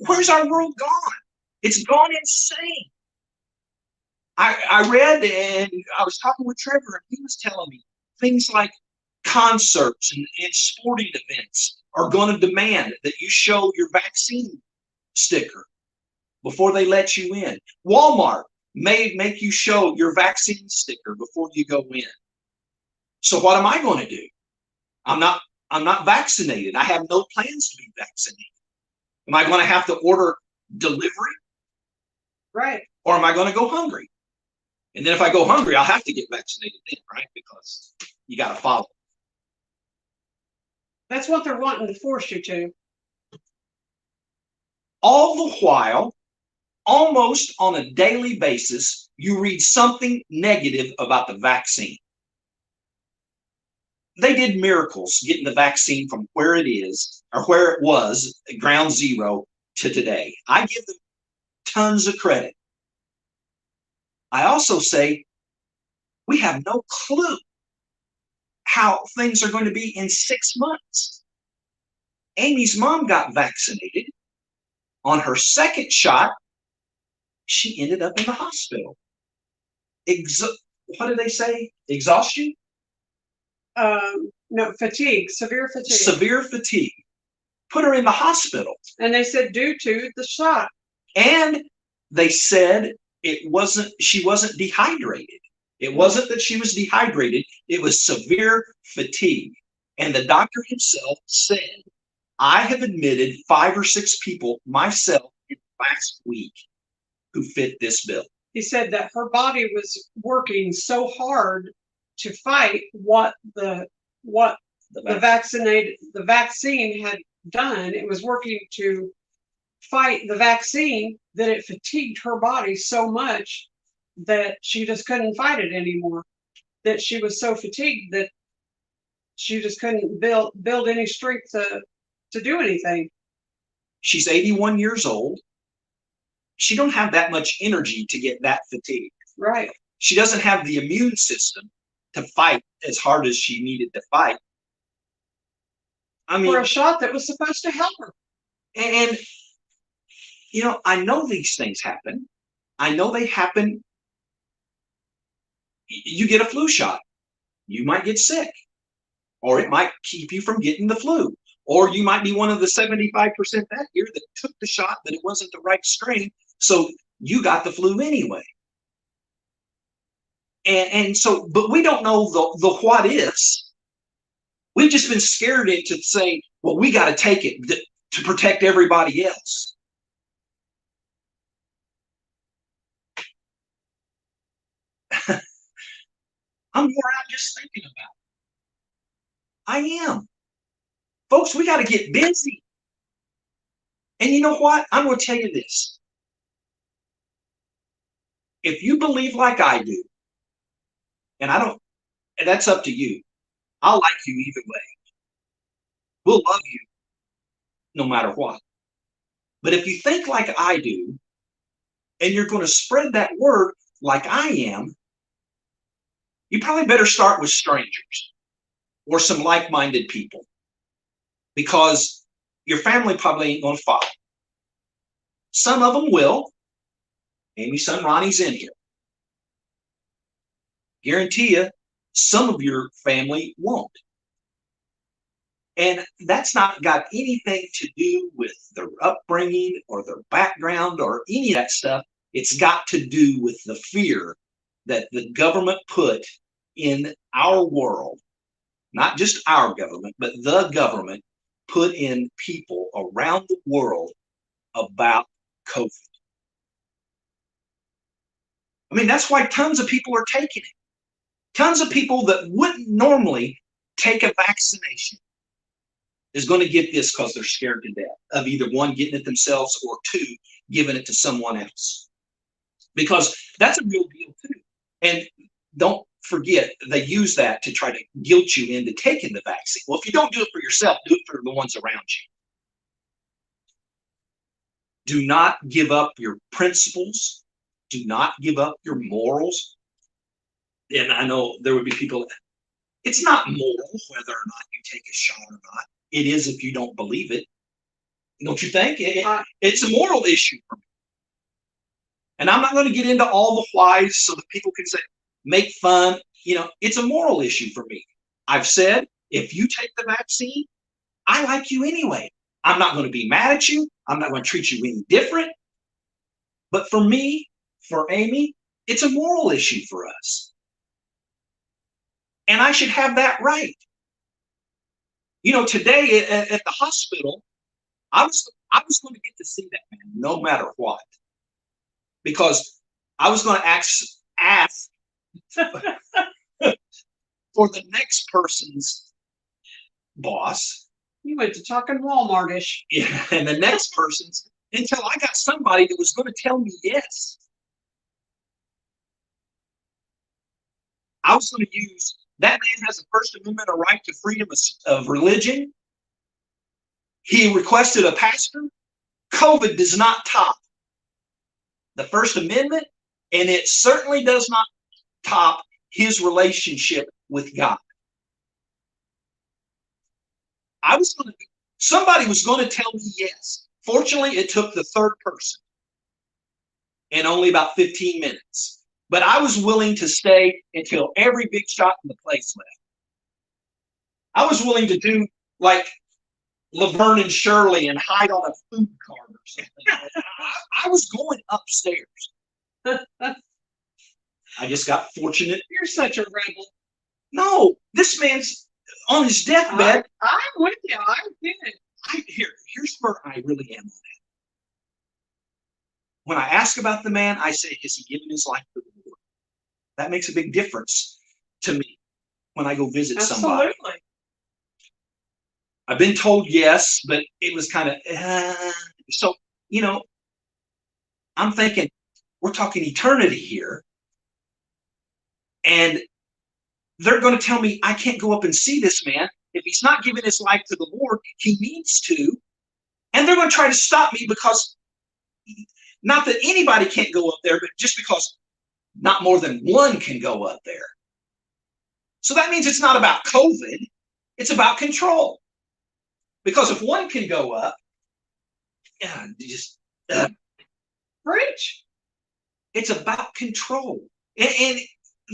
Where's our world gone? It's gone insane. I read, and I was talking with Trevor, and he was telling me things like concerts and sporting events are going to demand that you show your vaccine sticker before they let you in. Walmart may make you show your vaccine sticker before you go in. So what am I going to do? I'm not vaccinated. I have no plans to be vaccinated. Am I going to have to order delivery? Right. Or am I going to go hungry? And then if I go hungry, I'll have to get vaccinated then, right? Because you got to follow. That's what they're wanting to force you to. All the while, almost on a daily basis, you read something negative about the vaccine. They did miracles getting the vaccine from where it is, or where it was, at ground zero, to today. I give them tons of credit. I also say we have no clue how things are going to be in 6 months. Amy's mom got vaccinated. On her second shot, she ended up in the hospital. What did they say? Exhaustion? No, fatigue, severe fatigue. Severe fatigue. Put her in the hospital. And they said due to the shot. And they said she wasn't dehydrated. It wasn't that she was dehydrated. It was severe fatigue. And the doctor himself said, I have admitted 5 or 6 people myself in the last week who fit this bill. He said that her body was working so hard to fight what the vaccine had done. It was working to fight the vaccine that it fatigued her body so much that she just couldn't fight it anymore. That she was so fatigued that she just couldn't build any strength to do anything. She's 81 years old. She don't have that much energy to get that fatigued. Right. She doesn't have the immune system to fight as hard as she needed to fight. I mean, for a shot that was supposed to help her. And I know these things happen. I know they happen. You get a flu shot, you might get sick, or it might keep you from getting the flu. Or you might be one of the 75% that year that took the shot, but it wasn't the right strain, so you got the flu anyway. And so, but we don't know the what ifs. We've just been scared into saying, well, we got to take it to protect everybody else. I'm more out just thinking about it. I am. Folks, we got to get busy. And you know what? I'm going to tell you this. If you believe like I do, and that's up to you. I'll like you either way. We'll love you no matter what. But if you think like I do, and you're going to spread that word like I am, you probably better start with strangers or some like-minded people, because your family probably ain't going to follow. Some of them will. Amy's son Ronnie's in here. Guarantee you, some of your family won't. And that's not got anything to do with their upbringing or their background or any of that stuff. It's got to do with the fear that the government put in our world, not just our government, but the government put in people around the world about COVID. I mean, that's why tons of people are taking it. Tons of people that wouldn't normally take a vaccination is going to get this because they're scared to death of either one, getting it themselves, or two, giving it to someone else. Because that's a real deal too. And don't forget, they use that to try to guilt you into taking the vaccine. Well, if you don't do it for yourself, do it for the ones around you. Do not give up your principles. Do not give up your morals. And I know there would be people It's not moral whether or not you take a shot or not. It is if you don't believe it. Don't you think? It's a moral issue for me. And I'm not going to get into all the whys so that people can say, make fun. It's a moral issue for me. I've said, if you take the vaccine, I like you anyway. I'm not going to be mad at you. I'm not going to treat you any different. But for me, for Amy, it's a moral issue for us. And I should have that right. Today at the hospital, I was going to get to see that man no matter what. Because I was going to ask for the next person's boss. You went to talking Walmart-ish. Yeah, and the next person's, until I got somebody that was going to tell me yes. I was going to use, that man has a First Amendment, a right to freedom of religion. He requested a pastor. COVID does not top the First Amendment, and it certainly does not top his relationship with God. Somebody was going to tell me yes. Fortunately, it took the third person in only about 15 minutes. But I was willing to stay until every big shot in the place left. I was willing to do like Laverne and Shirley and hide on a food cart or something. I was going upstairs. I just got fortunate. You're such a rebel. No, this man's on his deathbed. I'm with you. I get it. Here's where I really am on that. When I ask about the man, I say, has he given his life to the Lord? That makes a big difference to me when I go visit somebody. Absolutely. I've been told yes, but it was kind of, so, I'm thinking, we're talking eternity here. And they're going to tell me I can't go up and see this man. If he's not giving his life to the Lord, he needs to. And they're going to try to stop me because, not that anybody can't go up there, but just because not more than one can go up there. So that means it's not about COVID. It's about control. Because if one can go up, Preach. It's about control. And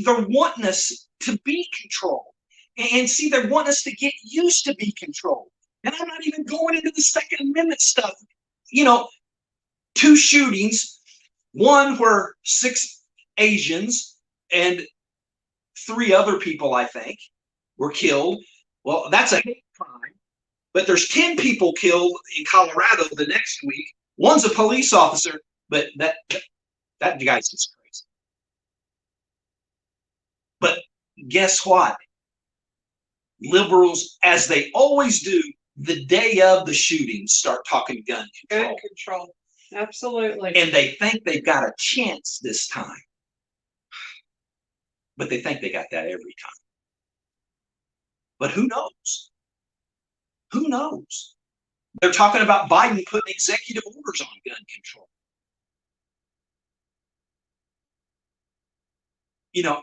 they're wanting us to be controlled. And see, they're wanting us to get used to be controlled. And I'm not even going into the Second Amendment stuff. 2 shootings, one where 6 Asians and 3 other people, I think, were killed. Well, that's a hate crime. But there's 10 people killed in Colorado the next week. One's a police officer, but that guy's just crazy. But guess what? Liberals, as they always do, the day of the shooting, start talking gun control. Gun control. Absolutely. And they think they've got a chance this time. But they think they got that every time. But who knows? Who knows? They're talking about Biden putting executive orders on gun control.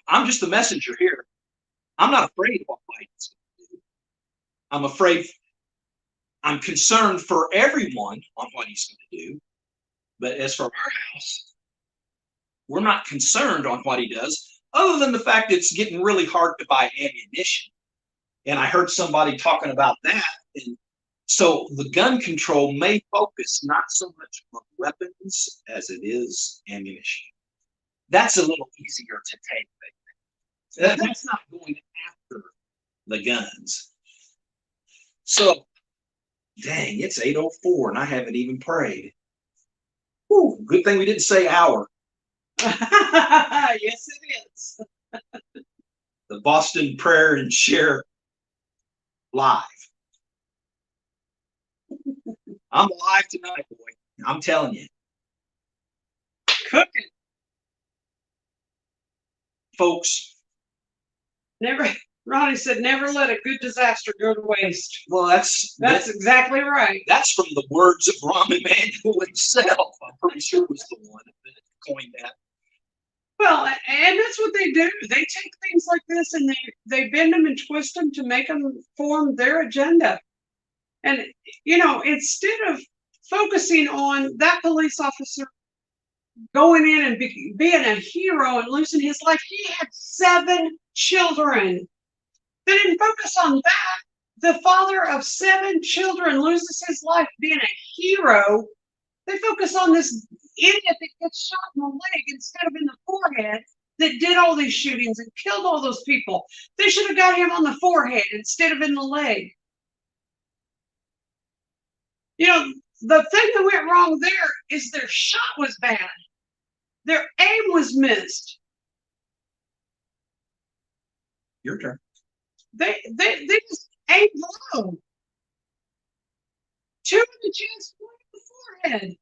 I'm just the messenger here. I'm not afraid of what Biden's going to do. I'm concerned for everyone on what he's going to do. But as for our house, we're not concerned on what he does, other than the fact it's getting really hard to buy ammunition. And I heard somebody talking about that. And so the gun control may focus not so much on weapons as it is ammunition. That's a little easier to take. That's not going after the guns. So, dang, it's 8:04 and I haven't even prayed. Whew, good thing we didn't say hour. Yes, it is. The Boston Prayer and Share Live. I'm alive tonight, boy. I'm telling you. Cooking. Folks. Ronnie said, never let a good disaster go to waste. Well, that's exactly right. That's from the words of Rahm Emanuel himself. I'm pretty sure was the one that coined that. Well, and that's what they do. They take things like this and they bend them and twist them to make them form their agenda. And instead of focusing on that police officer going in and being a hero and losing his life, he had 7 children. They didn't focus on that. The father of 7 children loses his life being a hero. They focus on this idiot that gets shot in the leg instead of in the forehead that did all these shootings and killed all those people. They should have got him on the forehead instead of in the leg. The thing that went wrong there is their shot was bad. Their aim was missed. Your turn. They just aimed low. Too many chances to the forehead.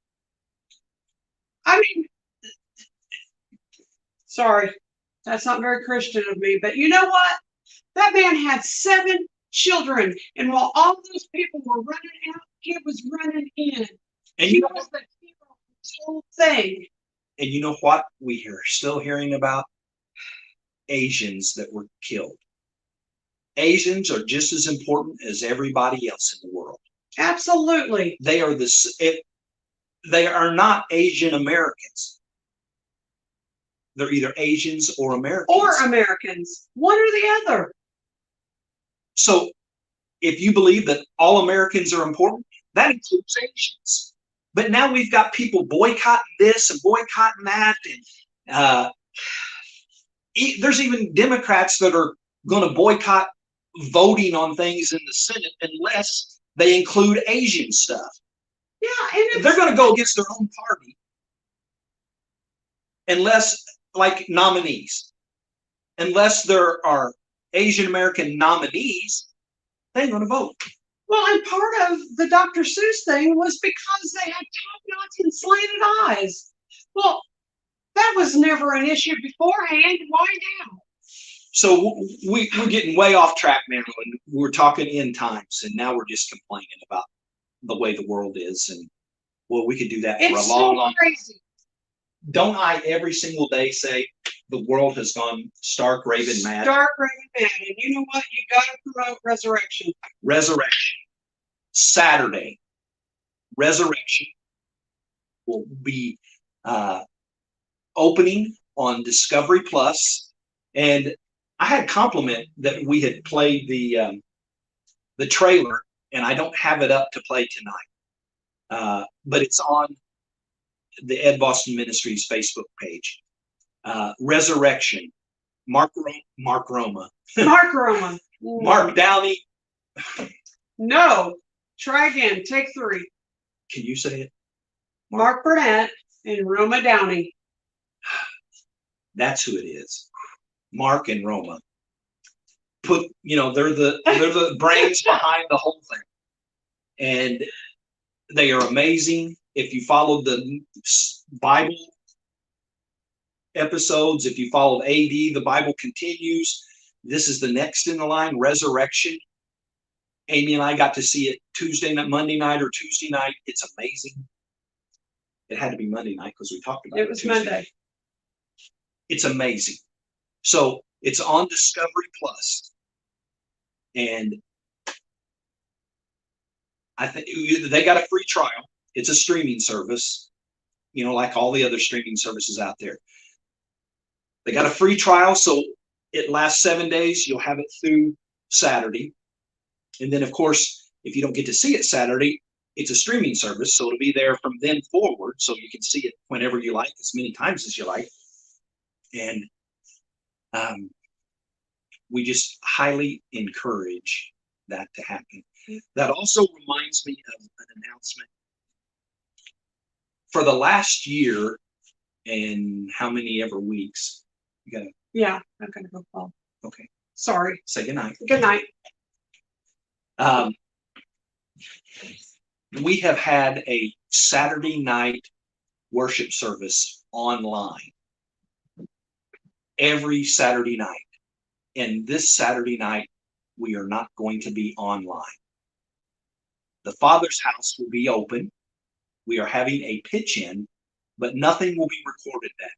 I mean, sorry, that's not very Christian of me, but you know what? That man had 7 children, and while all those people were running out, he was running in. And he was the hero of this whole thing. And you know what? We are still hearing about Asians that were killed. Asians are just as important as everybody else in the world. Absolutely. They are not Asian Americans. They're either Asians or Americans. Or Americans. One or the other. So if you believe that all Americans are important, that includes Asians. But now we've got people boycotting this and boycotting that. And there's even Democrats that are going to boycott voting on things in the Senate unless they include Asian stuff. Yeah, and they're going to go against their own party unless, like, nominees. Unless there are Asian American nominees, they ain't going to vote. Well, and part of the Dr. Seuss thing was because they had top knots and slanted eyes. Well, that was never an issue beforehand. Why now? So we're getting way off track, Marilyn. We're talking end times, and now we're just complaining about the way the world is. And well, we could do that for a long, long time. Crazy. Don't I every single day say the world has gone stark raving mad? Stark raving mad. And you know what? You got to promote resurrection. Resurrection. Saturday. Resurrection will be opening on Discovery Plus. And I had compliment that we had played the trailer, and I don't have it up to play tonight. But it's on the Ed Boston Ministries Facebook page. Resurrection. Mark Roma. Mark Roma. Mark Downey. No. Try again. Take 3. Can you say it? Mark Burnett and Roma Downey. That's who it is. Mark and Roma. They're the brains behind the whole thing. And they are amazing. If you followed the Bible episodes, if you followed AD, the Bible continues. This is the next in the line, Resurrection. Amy and I got to see it Monday night or Tuesday night. It's amazing. It had to be Monday night because we talked about it. It was Monday. It's amazing. So it's on Discovery Plus, and I think they got a free trial. It's a streaming service, like all the other streaming services out there. They got a free trial, so it lasts 7 days. You'll have it through Saturday. And then, of course, if you don't get to see it Saturday, it's a streaming service, so it'll be there from then forward, so you can see it whenever you like, as many times as you like. And we just highly encourage that to happen. That also reminds me of an announcement. For the last year and how many ever weeks, you gotta. Yeah, I'm gonna go call. Okay. Sorry. Say good night. Good night. We have had a Saturday night worship service online every Saturday night. And this Saturday night, we are not going to be online. The Father's house will be open. We are having a pitch-in, but nothing will be recorded that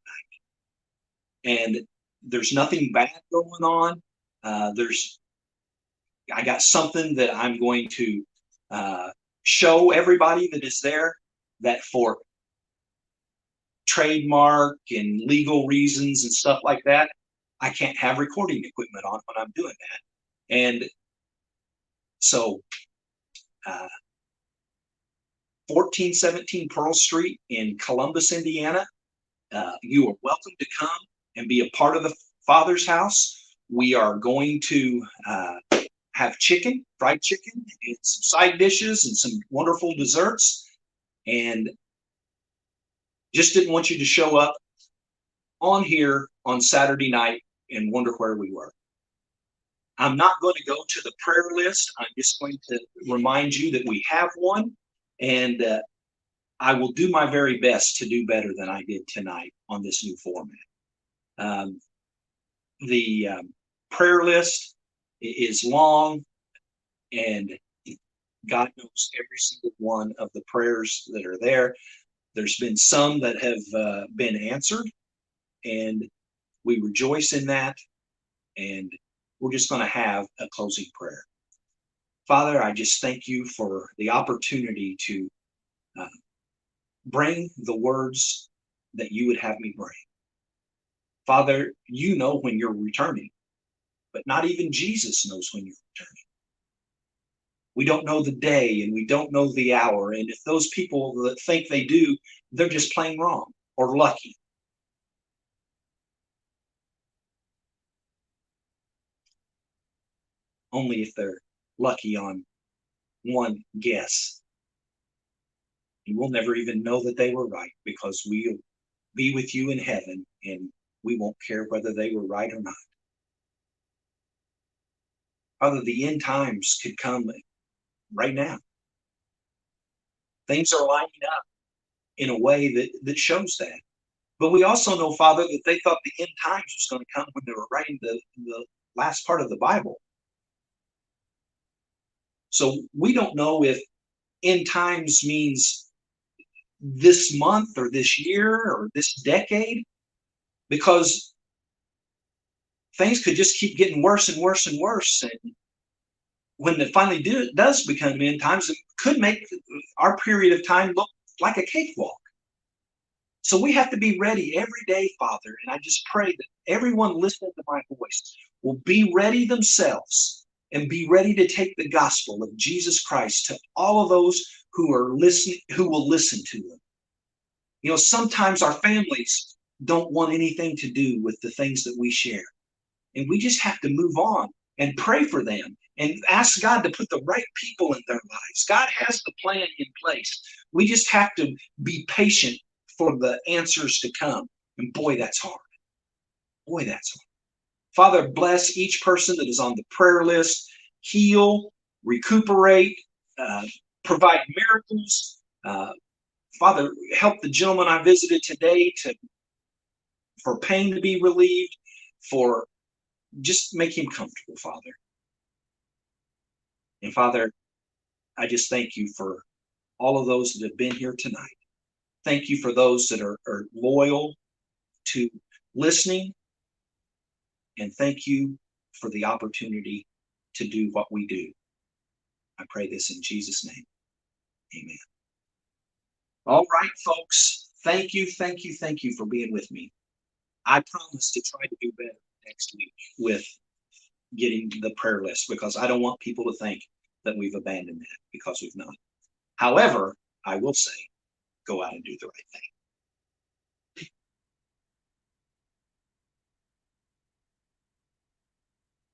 night. and there's nothing bad going on. I got something that I'm going to show everybody that is there, that for trademark and legal reasons and stuff like that, I can't have recording equipment on when I'm doing that. And so 1417 Pearl Street in Columbus, Indiana, you are welcome to come and be a part of the Father's house. We are going to have chicken, fried chicken, and some side dishes and some wonderful desserts. And just didn't want you to show up on here on Saturday night and wonder where we were. I'm not going to go to the prayer list. I'm just going to remind you that we have one, and I will do my very best to do better than I did tonight on this new format. The prayer list is long, and God knows every single one of the prayers that are there. There's been some that have been answered, and we rejoice in that. And we're just going to have a closing prayer. Father, I just thank you for the opportunity to bring the words that you would have me bring. Father, you know when you're returning, but not even Jesus knows when you're returning. We don't know the day and we don't know the hour. And if those people that think they do, they're just plain wrong or lucky. Only if they're lucky on one guess. And we'll never even know that they were right, because we'll be with you in heaven and we won't care whether they were right or not. Father, the end times could come right now. Things are lining up in a way that shows that. But we also know, Father, that they thought the end times was going to come when they were writing the last part of the Bible. So we don't know if end times means this month or this year or this decade, because things could just keep getting worse and worse and worse. And when it finally does become end times, it could make our period of time look like a cakewalk. So we have to be ready every day, Father. And I just pray that everyone listening to my voice will be ready themselves and be ready to take the gospel of Jesus Christ to all of those who are listening, who will listen to them. You know, sometimes our families don't want anything to do with the things that we share. And we just have to move on and pray for them and ask God to put the right people in their lives. God has the plan in place. We just have to be patient for the answers to come. And boy, that's hard. Boy, that's hard. Father, bless each person that is on the prayer list. Heal, recuperate, provide miracles. Father, help the gentleman I visited today for pain to be relieved, for just make him comfortable, Father. And Father, I just thank you for all of those that have been here tonight. Thank you for those that are loyal to listening. And thank you for the opportunity to do what we do. I pray this in Jesus' name. Amen. All right, folks. Thank you, thank you, thank you for being with me. I promise to try to do better next week with getting the prayer list, because I don't want people to think that we've abandoned that, because we've not. However, I will say, go out and do the right thing.